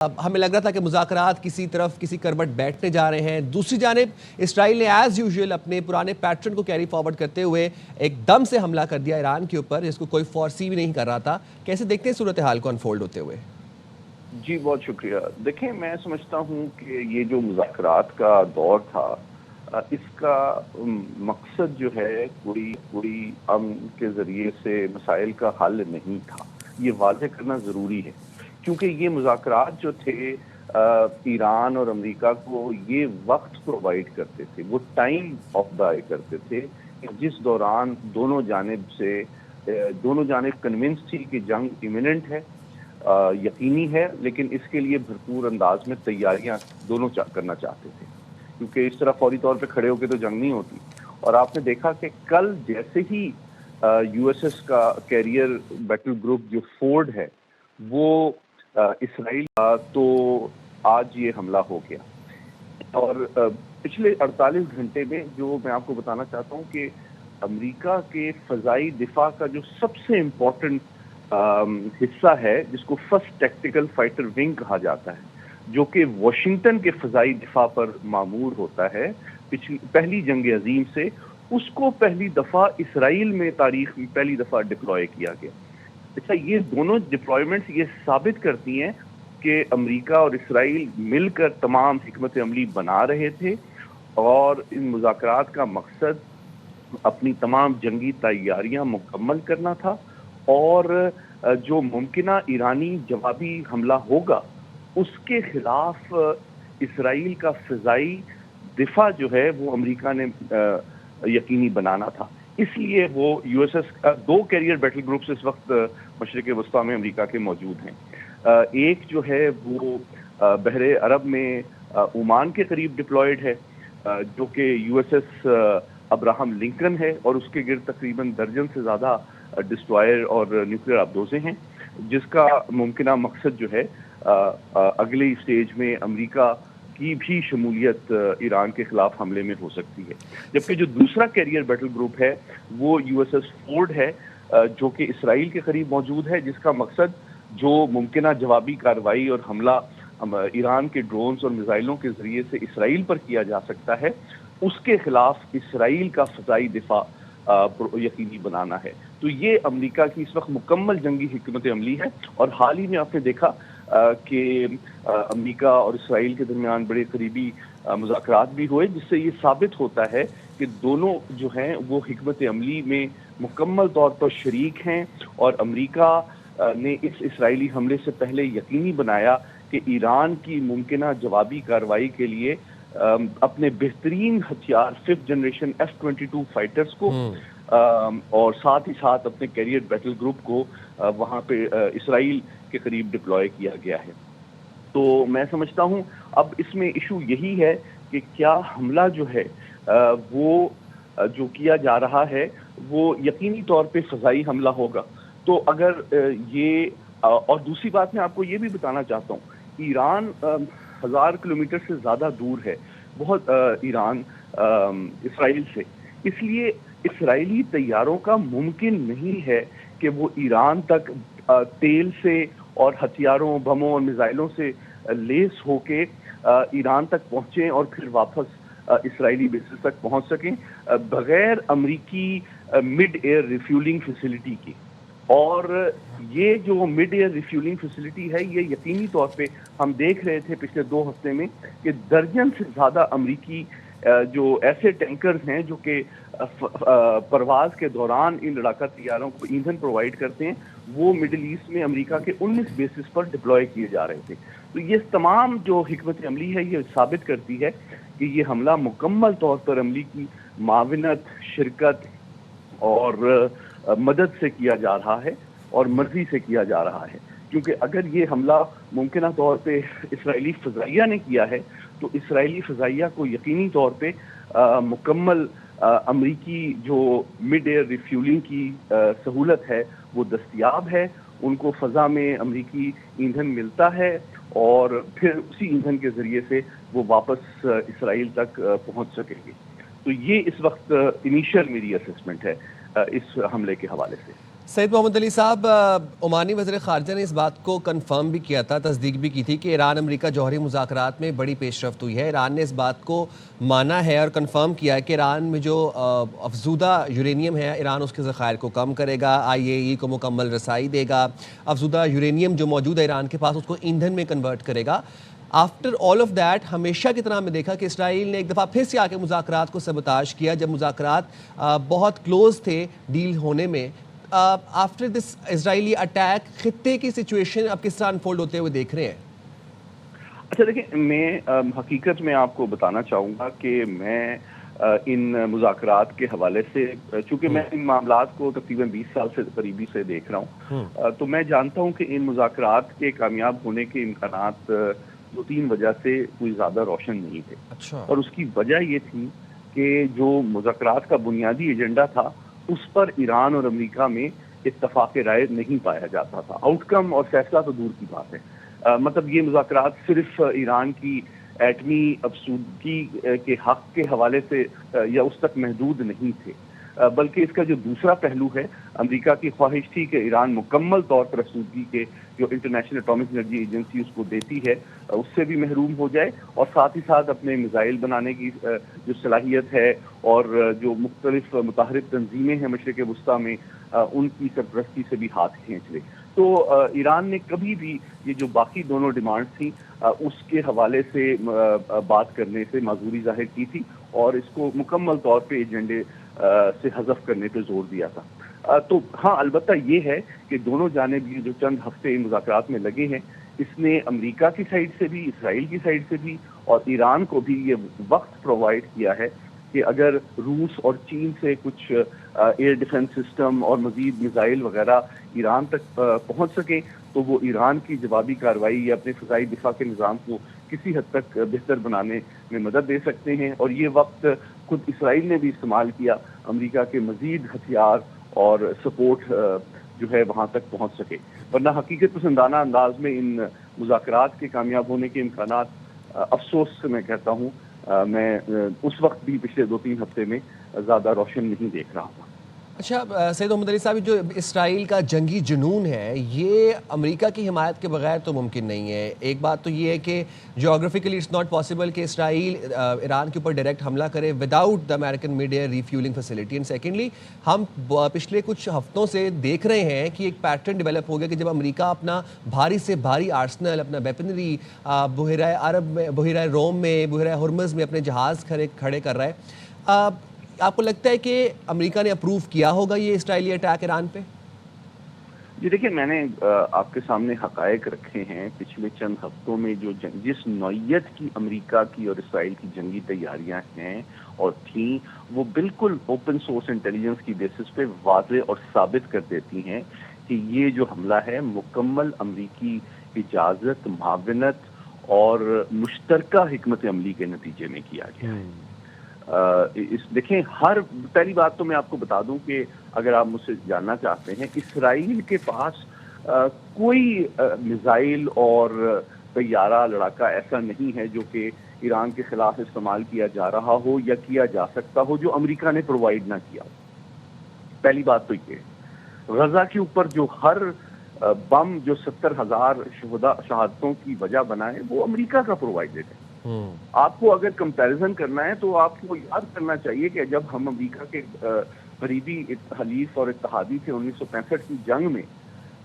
ہمیں لگ رہا تھا کہ مذاکرات کسی کربٹ بیٹھنے جا رہے ہیں. دوسری جانب اسرائیل نے ایز یوزول اپنے پرانے پیٹرن کو کیری فارورڈ کرتے ہوئے ایک دم سے حملہ کر دیا ایران کے اوپر, جس کو کوئی فورسی بھی نہیں کر رہا تھا. کیسے دیکھتے ہیں صورتحال کو انفولڈ ہوتے ہوئے؟ جی بہت شکریہ. دیکھیں, میں سمجھتا ہوں کہ یہ جو مذاکرات کا دور تھا, اس کا مقصد جو ہے کوئی امن کے ذریعے سے مسائل کا حل نہیں تھا. یہ واضح کرنا ضروری ہے, کیونکہ یہ مذاکرات جو تھے ایران اور امریکہ کو یہ وقت پرووائڈ کرتے تھے, وہ ٹائم آف بائی کرتے تھے جس دوران دونوں جانب کنونس تھی کہ جنگ ایمیننٹ ہے, یقینی ہے, لیکن اس کے لیے بھرپور انداز میں تیاریاں دونوں کرنا چاہتے تھے, کیونکہ اس طرح فوری طور پہ کھڑے ہو کے تو جنگ نہیں ہوتی. اور آپ نے دیکھا کہ کل جیسے ہی یو ایس ایس کا کیریئر بیٹل گروپ جو فورڈ ہے وہ اسرائیل, تو آج یہ حملہ ہو گیا. اور پچھلے 48 گھنٹے میں جو میں آپ کو بتانا چاہتا ہوں کہ امریکہ کے فضائی دفاع کا جو سب سے امپورٹنٹ حصہ ہے, جس کو فرسٹ ٹیکٹیکل فائٹر ونگ کہا جاتا ہے, جو کہ واشنگٹن کے فضائی دفاع پر معمور ہوتا ہے پہلی جنگ عظیم سے, اس کو پہلی دفعہ اسرائیل میں تاریخ میں پہلی دفعہ ڈپلوائے کیا گیا. اچھا, یہ دونوں ڈپلائمنٹس یہ ثابت کرتی ہیں کہ امریکہ اور اسرائیل مل کر تمام حکمت عملی بنا رہے تھے, اور ان مذاکرات کا مقصد اپنی تمام جنگی تیاریاں مکمل کرنا تھا, اور جو ممکنہ ایرانی جوابی حملہ ہوگا اس کے خلاف اسرائیل کا فضائی دفاع جو ہے وہ امریکہ نے یقینی بنانا تھا. اس لیے وہ یو ایس ایس کا 2 کیریئر بیٹل گروپس اس وقت مشرق وسطیٰ میں امریکہ کے موجود ہیں. ایک جو ہے وہ بحر عرب میں عمان کے قریب ڈپلائیڈ ہے, جو کہ U S S Abraham Lincoln ہے, اور اس کے گرد تقریباً درجن سے زیادہ ڈسٹرائر اور نیوکلیئر آبدوزیں ہیں, جس کا ممکنہ مقصد جو ہے اگلی سٹیج میں امریکہ کی بھی شمولیت ایران کے خلاف حملے میں ہو سکتی ہے. جبکہ جو دوسرا کیریئر بیٹل گروپ ہے وہ یو ایس ایس فورڈ ہے, جو کہ اسرائیل کے قریب موجود ہے, جس کا مقصد جو ممکنہ جوابی کارروائی اور حملہ ایران کے ڈرونز اور میزائلوں کے ذریعے سے اسرائیل پر کیا جا سکتا ہے, اس کے خلاف اسرائیل کا فضائی دفاع یقینی بنانا ہے. تو یہ امریکہ کی اس وقت مکمل جنگی حکمت عملی ہے. اور حال ہی میں آپ نے دیکھا کہ امریکہ اور اسرائیل کے درمیان بڑے قریبی مذاکرات بھی ہوئے, جس سے یہ ثابت ہوتا ہے کہ دونوں جو ہیں وہ حکمت عملی میں مکمل طور پر شریک ہیں, اور امریکہ نے اس اسرائیلی حملے سے پہلے یقینی بنایا کہ ایران کی ممکنہ جوابی کارروائی کے لیے اپنے بہترین ہتھیار 5th جنریشن F-22 فائٹرز کو اور ساتھ ہی ساتھ اپنے کیریئر بیٹل گروپ کو وہاں پہ اسرائیل کے قریب ڈپلوائے کیا گیا ہے. تو میں سمجھتا ہوں اب اس میں ایشو یہی ہے کہ کیا حملہ جو ہے وہ جو کیا جا رہا ہے وہ یقینی طور پہ فضائی حملہ ہوگا. تو اگر یہ, اور دوسری بات میں آپ کو یہ بھی بتانا چاہتا ہوں, ایران 1000 کلومیٹر سے زیادہ دور ہے بہت ایران اسرائیل سے, اس لیے اسرائیلی طیاروں کا ممکن نہیں ہے کہ وہ ایران تک تیل سے اور ہتھیاروں, بموں اور میزائلوں سے لیس ہو کے ایران تک پہنچیں اور پھر واپس اسرائیلی بیسز تک پہنچ سکیں بغیر امریکی مڈ ایئر ریفیولنگ فیسلٹی کی. اور یہ جو مڈ ایئر ریفیولنگ فیسلٹی ہے یہ یقینی طور پہ ہم دیکھ رہے تھے پچھلے 2 ہفتے میں کہ درجن سے زیادہ امریکی جو ایسے ٹینکرز ہیں جو کہ پرواز کے دوران ان لڑاکا طیاروں کو ایندھن پرووائڈ کرتے ہیں, وہ مڈل ایسٹ میں امریکہ کے 19 بیسز پر ڈپلوائے کیے جا رہے تھے. تو یہ تمام جو حکمت عملی ہے یہ ثابت کرتی ہے کہ یہ حملہ مکمل طور پر امریکی معاونت, شرکت اور مدد سے کیا جا رہا ہے اور مرضی سے کیا جا رہا ہے. کیونکہ اگر یہ حملہ ممکنہ طور پہ اسرائیلی فضائیہ نے کیا ہے تو اسرائیلی فضائیہ کو یقینی طور پہ مکمل امریکی جو مڈ ایئر ریفیولنگ کی سہولت ہے وہ دستیاب ہے, ان کو فضا میں امریکی ایندھن ملتا ہے, اور پھر اسی ایندھن کے ذریعے سے وہ واپس اسرائیل تک پہنچ سکیں گے. تو یہ اس وقت انیشیل میری اسسمنٹ ہے اس حملے کے حوالے سے. سید محمد علی صاحب، عمانی وزیر خارجہ نے اس بات کو کنفرم بھی کیا تھا، تصدیق بھی کی تھی کہ ایران امریکہ جوہری مذاکرات میں بڑی پیش رفت ہوئی ہے۔ ایران نے اس بات کو مانا ہے اور کنفرم کیا ہے کہ ایران میں جو افزودہ یورینیم ہے، ایران اس کے ذخائر کو کم کرے گا، IAEA کو مکمل رسائی دے گا، افزودہ یورینیم جو موجود ہے ایران کے پاس اس کو ایندھن میں کنورٹ کرے گا۔ آفٹر آل آف دیٹ ہمیشہ کی طرح میں دیکھا کہ اسرائیل نے ایک دفعہ پھر سے آ کے مذاکرات کو سبوتاژ کیا، جب مذاکرات بہت کلوز تھے ڈیل ہونے میں۔ آفٹر دس اسرائیلی اٹیک خطے کی سچویشن اب کس طرح انفولڈ ہوتے ہوئے دیکھ رہے ہیں؟ اچھا دیکھیں، میں حقیقت میں آپ کو بتانا چاہوں گا کہ میں ان مذاکرات کے حوالے سے، چونکہ میں ان معاملات کو تقریباً 20 سال سے قریبی سے دیکھ رہا ہوں، تو میں جانتا ہوں کہ ان مذاکرات کے کامیاب ہونے کے امکانات 2-3 وجہ سے کوئی زیادہ روشن نہیں تھے۔ اچھا۔ اور اس کی وجہ یہ تھی کہ جو مذاکرات کا بنیادی ایجنڈا تھا اس پر ایران اور امریکہ میں اتفاق رائے نہیں پایا جاتا تھا۔ آؤٹ کم اور فیصلہ تو دور کی بات ہے، مطلب یہ مذاکرات صرف ایران کی ایٹمی افسودگی کے حق کے حوالے سے یا اس تک محدود نہیں تھے، بلکہ اس کا جو دوسرا پہلو ہے، امریکہ کی خواہش تھی کہ ایران مکمل طور پر افسودگی کے جو انٹرنیشنل اٹامک انرجی ایجنسی اس کو دیتی ہے اس سے بھی محروم ہو جائے، اور ساتھ ہی ساتھ اپنے میزائل بنانے کی جو صلاحیت ہے اور جو مختلف متحرک تنظیمیں ہیں مشرق وسطیٰ میں ان کی سرپرستی سے بھی ہاتھ کھینچ لے۔ تو ایران نے کبھی بھی یہ جو باقی دونوں ڈیمانڈ تھیں اس کے حوالے سے بات کرنے سے معذوری ظاہر کی تھی اور اس کو مکمل طور پہ ایجنڈے سے حذف کرنے پہ زور دیا تھا۔ تو ہاں، البتہ یہ ہے کہ دونوں جانب یہ جو چند ہفتے مذاکرات میں لگے ہیں، اس نے امریکہ کی سائڈ سے بھی، اسرائیل کی سائڈ سے بھی اور ایران کو بھی یہ وقت پرووائڈ کیا ہے کہ اگر روس اور چین سے کچھ ایئر ڈیفنس سسٹم اور مزید میزائل وغیرہ ایران تک پہنچ سکیں تو وہ ایران کی جوابی کارروائی یا اپنے فضائی دفاع کے نظام کو کسی حد تک بہتر بنانے میں مدد دے سکتے ہیں، اور یہ وقت خود اسرائیل نے بھی استعمال کیا امریکہ کے مزید ہتھیار اور سپورٹ جو ہے وہاں تک پہنچ سکے۔ ورنہ حقیقت پسندانہ انداز میں ان مذاکرات کے کامیاب ہونے کے امکانات افسوس سے میں کہتا ہوں میں اس وقت بھی پچھلے 2-3 ہفتے میں زیادہ روشن نہیں دیکھ رہا ہوں۔ اچھا سید محمد علی صاحب، جو اسرائیل کا جنگی جنون ہے یہ امریکہ کی حمایت کے بغیر تو ممکن نہیں ہے۔ ایک بات تو یہ ہے کہ جیوگرافیکلی اٹس ناٹ پاسبل کہ اسرائیل ایران کے اوپر ڈائریکٹ حملہ کرے without the American mid air refuelling facility, and secondly ہم پچھلے کچھ ہفتوں سے دیکھ رہے ہیں کہ ایک پیٹرن ڈیولپ ہو گیا کہ جب امریکہ اپنا بھاری سے بھاری آرسنل، اپنا ویپنری بحیرہ عرب میں، بحیرہ روم میں، بحیرہ ہرمز میں اپنے جہاز کھڑے کر رہا ہے، آپ کو لگتا ہے کہ امریکہ نے اپروو کیا ہوگا یہ اسرائیلی اٹیک ایران پہ؟ جی دیکھیں، میں نے آپ کے سامنے حقائق رکھے ہیں۔ پچھلے چند ہفتوں میں جو جس نوعیت کی امریکہ کی اور اسرائیل کی جنگی تیاریاں ہیں اور تھیں، وہ بالکل اوپن سورس انٹیلیجنس کی بیسس پہ واضح اور ثابت کر دیتی ہیں کہ یہ جو حملہ ہے مکمل امریکی اجازت، معاونت اور مشترکہ حکمت عملی کے نتیجے میں کیا گیا ہے۔ دیکھیں، پہلی بات تو میں آپ کو بتا دوں کہ اگر آپ مجھ سے جاننا چاہتے ہیں، اسرائیل کے پاس کوئی میزائل اور طیارہ لڑاکا ایسا نہیں ہے جو کہ ایران کے خلاف استعمال کیا جا رہا ہو یا کیا جا سکتا ہو جو امریکہ نے پرووائڈ نہ کیا ہو۔ پہلی بات تو یہ، غزہ کے اوپر جو ہر بم جو 70,000 شہادتوں کی وجہ بنا ہے وہ امریکہ کا پرووائڈڈ ہے۔ آپ کو اگر کمپیریزن کرنا ہے تو آپ کو یاد کرنا چاہیے کہ جب ہم امریکہ کے قریبی حلیف اور اتحادی تھے 1965 کی جنگ میں،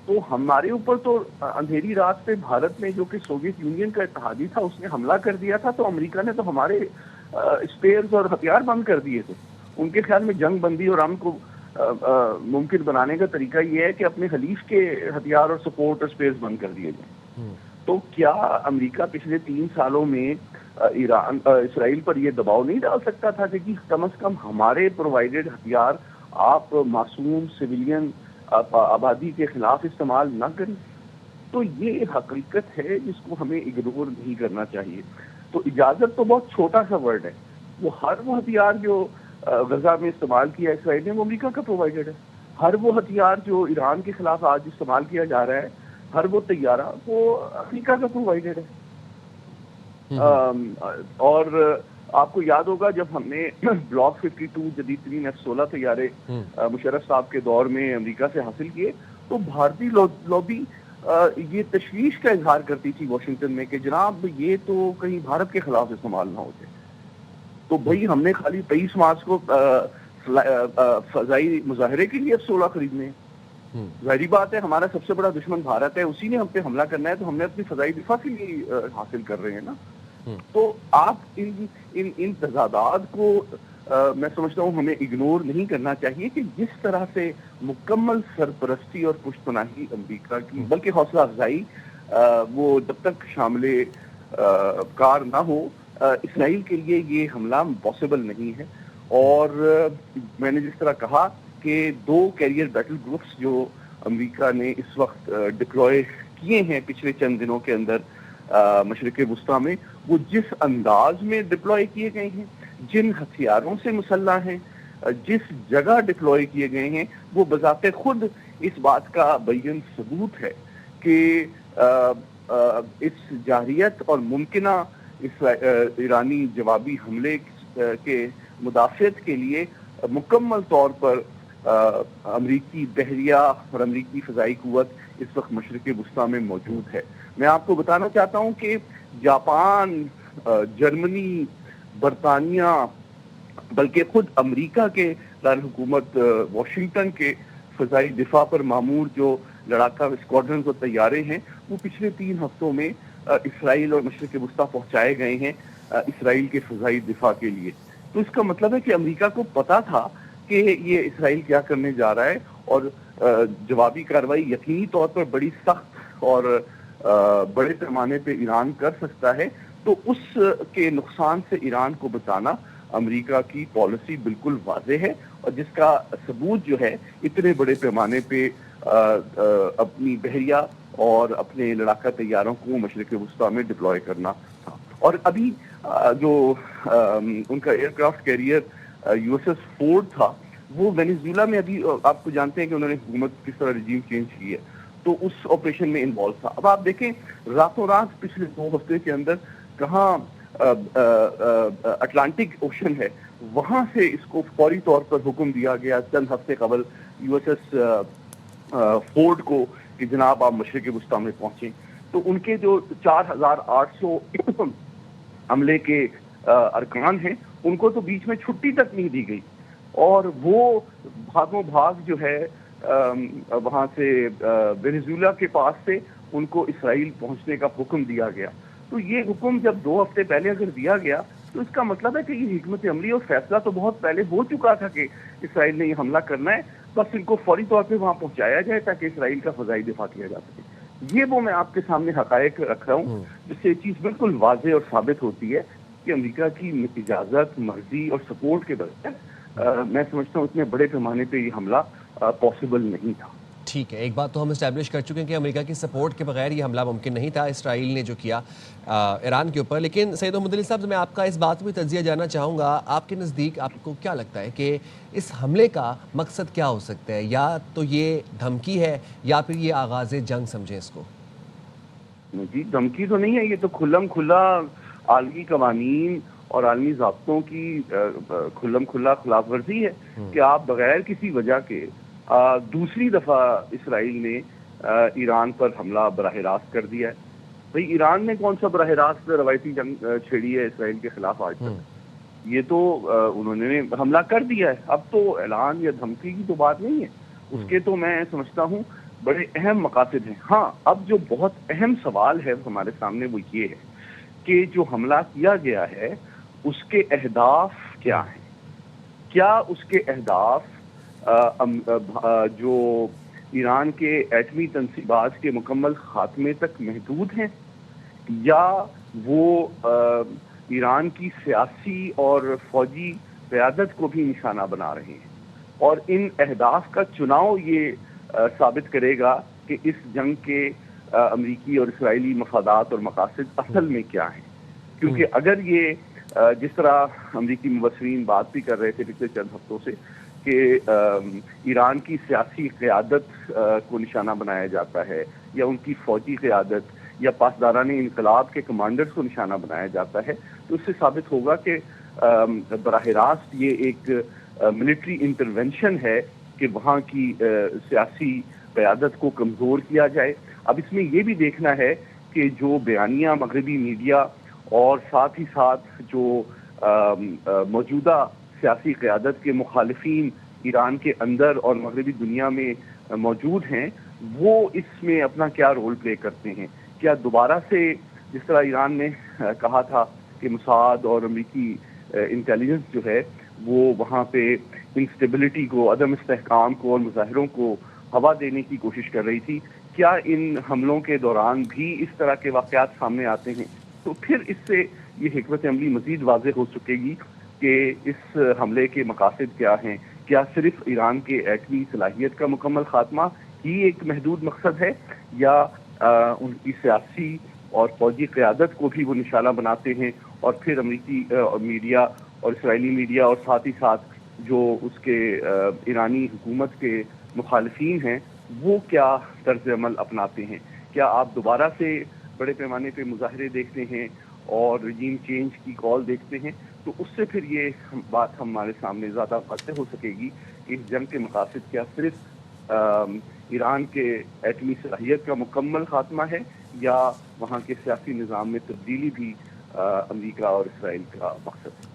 تو ہمارے اوپر تو اندھیری رات پہ بھارت میں، جو کہ سوویت یونین کا اتحادی تھا، اس نے حملہ کر دیا تھا، تو امریکہ نے تو ہمارے اسپیئرز اور ہتھیار بند کر دیے تھے۔ ان کے خیال میں جنگ بندی اور امن کو ممکن بنانے کا طریقہ یہ ہے کہ اپنے حلیف کے ہتھیار اور سپورٹ اور اسپیئرز بند کر دیے جائیں۔ تو کیا امریکہ پچھلے 3 سالوں میں اسرائیل پر یہ دباؤ نہیں ڈال سکتا تھا کہ کم از کم ہمارے پرووائڈڈ ہتھیار آپ معصوم سویلین آبادی کے خلاف استعمال نہ کریں؟ تو یہ حقیقت ہے جس کو ہمیں اگنور نہیں کرنا چاہیے۔ تو اجازت تو بہت چھوٹا سا ورڈ ہے، وہ ہر وہ ہتھیار جو غزہ میں استعمال کیا اسرائیل نے وہ امریکہ کا پرووائڈڈ ہے۔ ہر وہ ہتھیار جو ایران کے خلاف آج استعمال کیا جا رہا ہے، ہر وہ طیارہ وہ امریکہ کا پرووائڈڈ ہے۔ اور آپ کو یاد ہوگا جب ہم نے بلاک 52 جدید ترین F-16 طیارے مشرف صاحب کے دور میں امریکہ سے حاصل کیے تو بھارتی لابی یہ تشویش کا اظہار کرتی تھی واشنگٹن میں کہ جناب یہ تو کہیں بھارت کے خلاف استعمال نہ ہو جائے. تو بھائی ہم نے خالی 23 مارچ کو فضائی مظاہرے کے لیے F-16 خریدنے ہیں. ظاہری بات ہے ہمارا سب سے بڑا دشمن بھارت ہے, اسی نے ہم پہ حملہ کرنا ہے تو ہم نے اپنی فضائی دفاع کے لیے حاصل کر رہے ہیں نا. تو آپ ان تضادات کو میں سمجھتا ہوں ہمیں اگنور نہیں کرنا چاہیے کہ جس طرح سے مکمل سرپرستی اور پشت پناہی امریکہ کی بلکہ حوصلہ افزائی وہ جب تک شامل کار نہ ہو اسرائیل کے لیے یہ حملہ پاسبل نہیں ہے. اور میں نے جس طرح کہا کہ 2 کیریئر بیٹل گروپس جو امریکہ نے اس وقت ڈپلوائے کیے ہیں پچھلے چند دنوں کے اندر مشرق وسطیٰ میں, وہ جس انداز میں ڈپلوائے کیے گئے ہیں, جن ہتھیاروں سے مسلح ہیں, جس جگہ ڈپلوائے کیے گئے ہیں, وہ بذات خود اس بات کا بین ثبوت ہے کہ اس جارحیت اور ممکنہ اس ایرانی جوابی حملے کے مدافعت کے لیے مکمل طور پر امریکی بحریہ اور امریکی فضائی قوت اس وقت مشرق وسطیٰ میں موجود ہے. میں آپ کو بتانا چاہتا ہوں کہ جاپان, جرمنی, برطانیہ, بلکہ خود امریکہ کے دارالحکومت واشنگٹن کے فضائی دفاع پر معمور جو لڑاکا اسکواڈرنز اور طیارے ہیں وہ پچھلے 3 ہفتوں میں اسرائیل اور مشرق وسطیٰ پہنچائے گئے ہیں اسرائیل کے فضائی دفاع کے لیے. تو اس کا مطلب ہے کہ امریکہ کو پتا تھا کہ یہ اسرائیل کیا کرنے جا رہا ہے اور جوابی کارروائی یقینی طور پر بڑی سخت اور بڑے پیمانے پہ ایران کر سکتا ہے. تو اس کے نقصان سے ایران کو بچانا امریکہ کی پالیسی بالکل واضح ہے, اور جس کا ثبوت جو ہے اتنے بڑے پیمانے پہ اپنی بحریہ اور اپنے لڑاکا طیاروں کو مشرق وسطیٰ میں ڈپلوائے کرنا تھا. اور ابھی جو ان کا aircraft carrier USS Ford تھا وہ وینیزویلا میں ابھی آپ کو جانتے ہیں کہ انہوں نے حکومت کس طرح رجیم چینج کی ہے, تو اس آپریشن میں انوالو تھا. اب آپ دیکھیں راتوں رات پچھلے 2 ہفتے کے اندر کہاں اٹلانٹک اوشن ہے وہاں سے اس کو فوری طور پر حکم دیا گیا چند ہفتے قبل USS فورڈ کو کہ جناب آپ مشرق وسطیٰ میں پہنچیں. تو ان کے جو 4800 عملے کے ارکان ہیں ان کو تو بیچ میں چھٹی تک نہیں دی گئی, اور وہ بھاگوں بھاگ جو ہے وہاں سے وینیزویلا کے پاس سے ان کو اسرائیل پہنچنے کا حکم دیا گیا. تو یہ حکم جب 2 ہفتے پہلے اگر دیا گیا تو اس کا مطلب ہے کہ یہ حکمت عملی اور فیصلہ تو بہت پہلے ہو چکا تھا کہ اسرائیل نے یہ حملہ کرنا ہے, بس ان کو فوری طور پہ وہاں پہنچایا جائے تاکہ اسرائیل کا فضائی دفاع کیا جا سکے. یہ وہ میں آپ کے سامنے حقائق رکھ رہا ہوں جس سے یہ چیز بالکل واضح اور ثابت ہوتی ہے کہ امریکہ کی اجازت, مرضی اور سپورٹ کے بغیر میں سمجھتا ہوں اتنے بڑے پیمانے پہ یہ حملہ پاسبل نہیں تھا. ٹھیک ہے, ایک بات تو ہم اسٹیبلش کر چکے ہیں کہ امریکہ کی سپورٹ کے بغیر یہ حملہ ممکن نہیں تھا اسرائیل نے جو کیا ایران کے اوپر. لیکن سید محمد علی صاحب سے میں آپ کا اس بات میں تجزیہ جاننا چاہوں گا, آپ کے نزدیک آپ کو کیا لگتا ہے کہ اس حملے کا مقصد کیا ہو سکتا ہے؟ یا تو یہ دھمکی ہے یا پھر یہ آغاز جنگ سمجھیں اس کو؟ جی دھمکی تو نہیں ہے, یہ تو کھلم کھلا عالمی قوانین اور عالمی ضابطوں کی کھلم کھلا خلاف ورزی ہے کہ آپ بغیر کسی وجہ کے دوسری دفعہ اسرائیل نے ایران پر حملہ براہ راست کر دیا ہے. بھئی ایران نے کون سا براہ راست روایتی جنگ چھیڑی ہے اسرائیل کے خلاف آج تک؟ یہ تو انہوں نے حملہ کر دیا ہے. اب تو اعلان یا دھمکی کی تو بات نہیں ہے, اس کے تو میں سمجھتا ہوں بڑے اہم مقاصد ہیں. ہاں اب جو بہت اہم سوال ہے ہمارے سامنے وہ یہ ہے کہ جو حملہ کیا گیا ہے اس کے اہداف کیا ہیں؟ کیا اس کے اہداف جو ایران کے ایٹمی تنصیبات کے مکمل خاتمے تک محدود ہیں, یا وہ ایران کی سیاسی اور فوجی قیادت کو بھی نشانہ بنا رہے ہیں؟ اور ان اہداف کا چناؤ یہ ثابت کرے گا کہ اس جنگ کے امریکی اور اسرائیلی مفادات اور مقاصد اصل میں کیا ہیں. کیونکہ اگر یہ جس طرح امریکی مبصرین بات بھی کر رہے تھے پچھلے چند ہفتوں سے کہ ایران کی سیاسی قیادت کو نشانہ بنایا جاتا ہے یا ان کی فوجی قیادت یا پاسداران انقلاب کے کمانڈرز کو نشانہ بنایا جاتا ہے تو اس سے ثابت ہوگا کہ براہ راست یہ ایک ملٹری انٹرونشن ہے کہ وہاں کی سیاسی قیادت کو کمزور کیا جائے۔ اب اس میں یہ بھی دیکھنا ہے کہ جو بیانیہ مغربی میڈیا اور ساتھ ہی ساتھ جو موجودہ سیاسی قیادت کے مخالفین ایران کے اندر اور مغربی دنیا میں موجود ہیں وہ اس میں اپنا کیا رول پلے کرتے ہیں۔ کیا دوبارہ سے جس طرح ایران نے کہا تھا کہ موساد اور امریکی انٹیلیجنس جو ہے وہ وہاں پہ انسٹیبلٹی کو، عدم استحکام کو اور مظاہروں کو ہوا دینے کی کوشش کر رہی تھی، کیا ان حملوں کے دوران بھی اس طرح کے واقعات سامنے آتے ہیں تو پھر اس سے یہ حکمت عملی مزید واضح ہو سکے گی کہ اس حملے کے مقاصد کیا ہیں۔ کیا صرف ایران کے ایٹمی صلاحیت کا مکمل خاتمہ ہی ایک محدود مقصد ہے یا ان کی سیاسی اور فوجی قیادت کو بھی وہ نشانہ بناتے ہیں اور پھر امریکی میڈیا اور اسرائیلی میڈیا اور ساتھ ہی ساتھ جو اس کے ایرانی حکومت کے مخالفین ہیں وہ کیا طرز عمل اپناتے ہیں۔ کیا آپ دوبارہ سے بڑے پیمانے پہ مظاہرے دیکھتے ہیں اور رجیم چینج کی کال دیکھتے ہیں تو اس سے پھر یہ بات ہمارے سامنے زیادہ واضح ہو سکے گی کہ اس جنگ کے مقاصد کیا صرف ایران کے ایٹمی صلاحیت کا مکمل خاتمہ ہے یا وہاں کے سیاسی نظام میں تبدیلی بھی امریکہ اور اسرائیل کا مقصد ہے۔